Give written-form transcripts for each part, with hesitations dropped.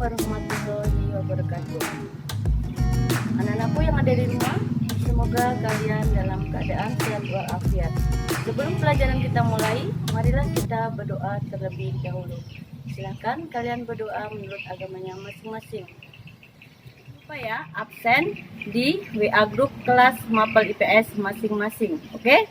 warahmatullahi wabarakatuh. Anak-anakku yang ada di rumah, semoga kalian dalam keadaan sehat walafiat. Sebelum pelajaran kita mulai, marilah kita berdoa terlebih dahulu. Silahkan kalian berdoa menurut agamanya masing-masing. Lupa ya, absen di WA grup kelas Mapel IPS masing-masing. Oke?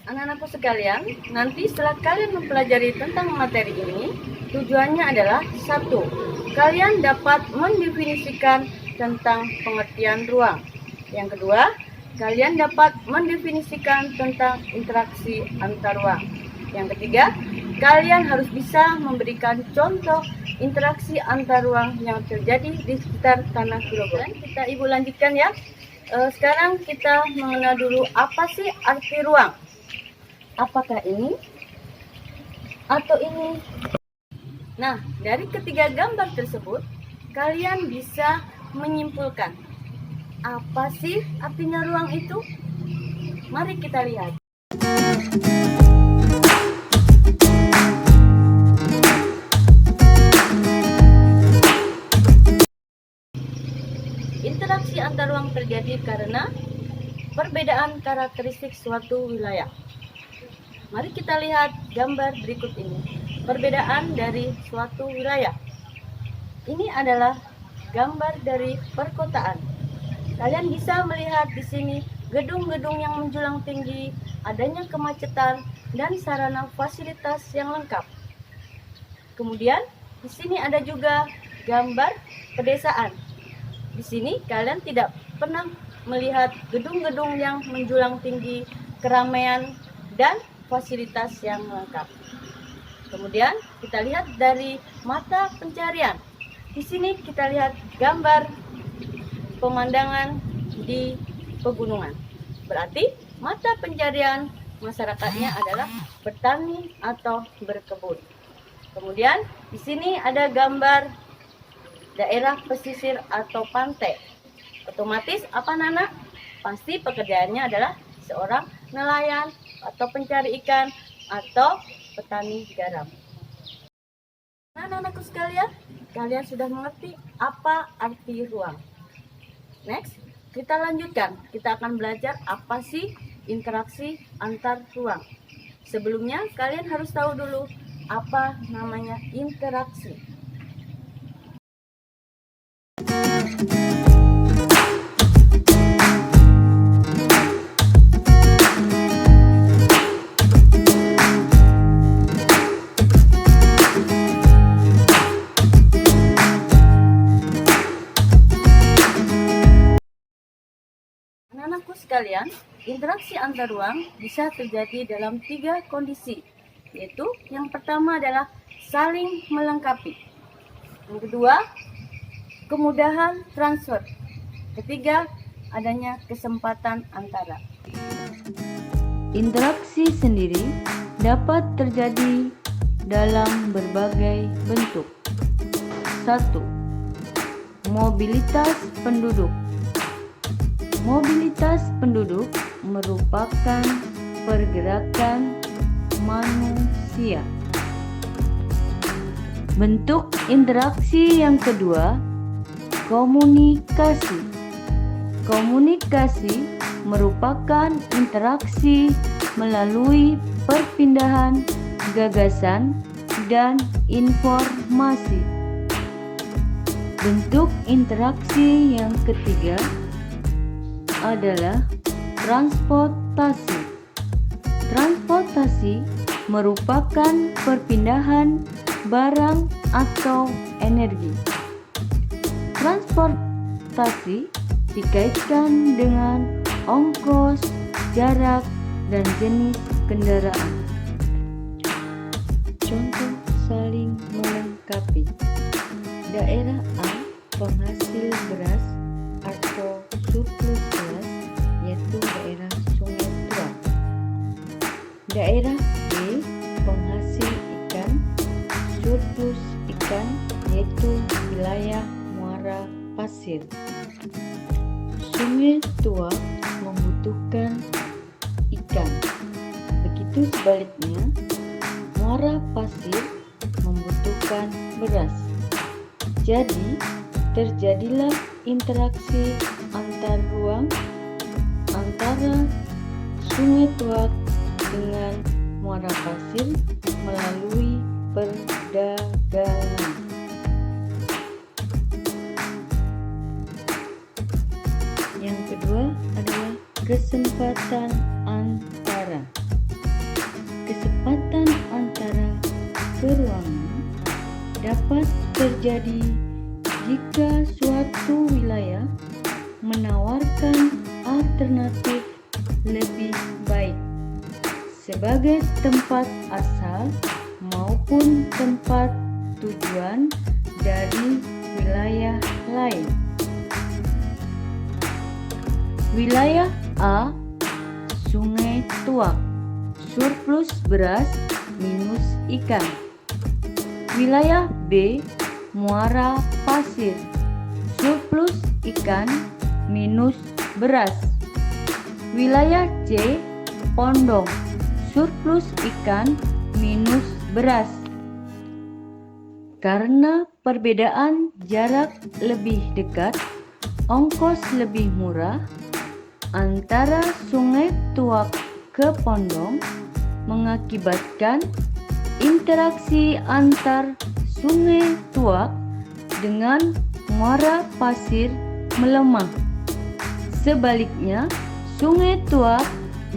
Anak-anakku sekalian, nanti setelah kalian mempelajari tentang materi ini, tujuannya adalah 1. Kalian dapat mendefinisikan tentang pengertian ruang. Yang kedua, kalian dapat mendefinisikan tentang interaksi antar ruang. Yang ketiga, kalian harus bisa memberikan contoh interaksi antar ruang yang terjadi di sekitar tanah Grogol. Kita ibu lanjutkan ya. Sekarang kita mengenal dulu apa sih arti ruang. Apakah ini atau ini? Nah, dari ketiga gambar tersebut, kalian bisa menyimpulkan apa sih artinya ruang itu? Mari kita lihat. Interaksi antar ruang terjadi karena perbedaan karakteristik suatu wilayah. Mari kita lihat gambar berikut ini. Perbedaan dari suatu wilayah. Ini adalah gambar dari perkotaan. Kalian bisa melihat di sini gedung-gedung yang menjulang tinggi, adanya kemacetan, dan sarana fasilitas yang lengkap. Kemudian, di sini ada juga gambar pedesaan. Di sini kalian tidak pernah melihat gedung-gedung yang menjulang tinggi, keramaian, dan fasilitas yang lengkap. Kemudian kita lihat dari mata pencarian. Di sini kita lihat gambar pemandangan di pegunungan. Berarti mata pencarian masyarakatnya adalah bertani atau berkebun. Kemudian di sini ada gambar daerah pesisir atau pantai. Otomatis apa Nana? Pasti pekerjaannya adalah seorang nelayan atau pencari ikan atau petani garam. Nah, anak-anakku sekalian, kalian sudah mengerti apa arti ruang. Next, kita lanjutkan. Kita akan belajar apa sih interaksi antar ruang. Sebelumnya, kalian harus tahu dulu apa namanya interaksi. Anak-anakku sekalian, interaksi antar ruang bisa terjadi dalam 3 kondisi, yaitu yang pertama adalah saling melengkapi, yang kedua kemudahan transfer, ketiga adanya kesempatan antara. Interaksi sendiri dapat terjadi dalam berbagai bentuk. 1. Mobilitas penduduk. Mobilitas penduduk merupakan pergerakan manusia. Bentuk interaksi yang kedua, komunikasi. Komunikasi merupakan interaksi melalui perpindahan gagasan dan informasi. Bentuk interaksi yang ketiga adalah transportasi. Transportasi merupakan perpindahan barang atau energi. Transportasi dikaitkan dengan ongkos, jarak, dan jenis kendaraan. Contoh saling melengkapi. Daerah A penghasil beras atau surplus beras, yaitu daerah Sungai Tua. Daerah B penghasil ikan, surplus ikan, yaitu wilayah Muara Pasir. Sungai Tua membutuhkan ikan. Begitu sebaliknya, Muara Pasir membutuhkan beras. Jadi, terjadilah interaksi antar ruang antara Sungai Tuak dengan Muara Pasir melalui perdagangan. Yang kedua adalah kesempatan antara. Kesempatan antara keruangan dapat terjadi jika suatu wilayah menawarkan alternatif lebih baik sebagai tempat asal maupun tempat tujuan dari wilayah lain. Wilayah A, Sungai Tuak, surplus beras minus ikan. Wilayah B, Muara Pasir, surplus ikan minus beras. Wilayah C, Pondong, surplus ikan minus beras. Karena perbedaan jarak lebih dekat, ongkos lebih murah antara Sungai Tuak ke Pondong mengakibatkan interaksi antar Sungai Tuak dengan Muara Pasir melemah. Sebaliknya, Sungai Tuak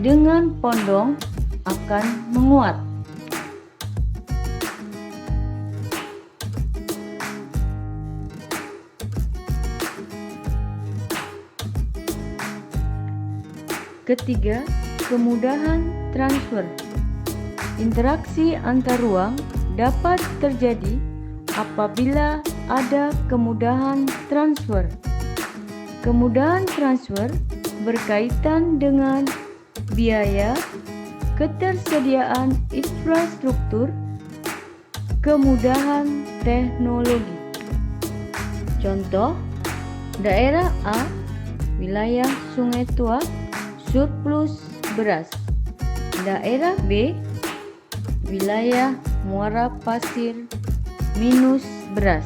dengan Pondong akan menguat. Ketiga, kemudahan transfer. Interaksi antar ruang dapat terjadi apabila ada kemudahan transfer. Kemudahan transfer berkaitan dengan biaya, ketersediaan infrastruktur, kemudahan teknologi. Contoh, daerah A, wilayah Sungai Tuak, surplus beras. Daerah B, wilayah Muara Pasir, minus beras.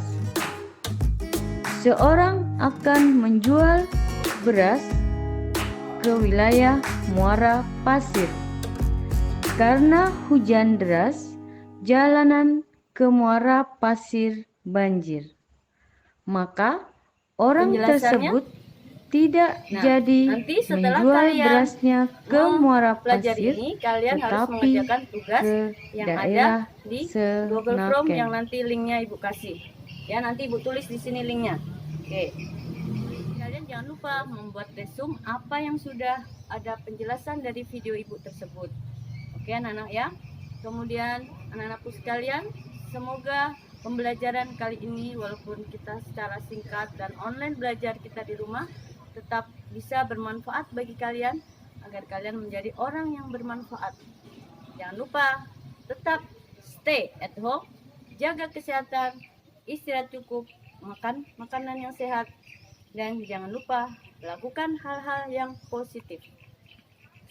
Seorang akan menjual beras ke wilayah Muara Pasir. Karena hujan deras, jalanan ke Muara Pasir banjir. Maka orang Penjelasannya? tersebut tidak jadi nanti setelah menjual kalian berasnya ke Muara belajar Pasir, ini, kalian harus tetapi mengerjakan tugas ke yang ada daerah di Google Form Senaken. yang nanti linknya Ibu kasih. Ya, nanti Ibu tulis di sini linknya. Oke. Kalian jangan lupa membuat resume apa yang sudah ada penjelasan dari video Ibu tersebut. Oke, anak-anak ya. Kemudian anak-anakku sekalian, semoga pembelajaran kali ini walaupun kita secara singkat dan online belajar kita di rumah tetap bisa bermanfaat bagi kalian agar kalian menjadi orang yang bermanfaat. Jangan lupa tetap stay at home, jaga kesehatan, istirahat cukup, makan makanan yang sehat, dan jangan lupa lakukan hal-hal yang positif.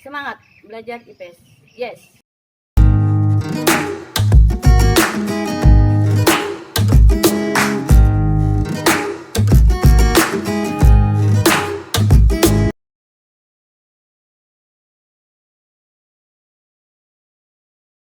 Semangat belajar IPS. Yes.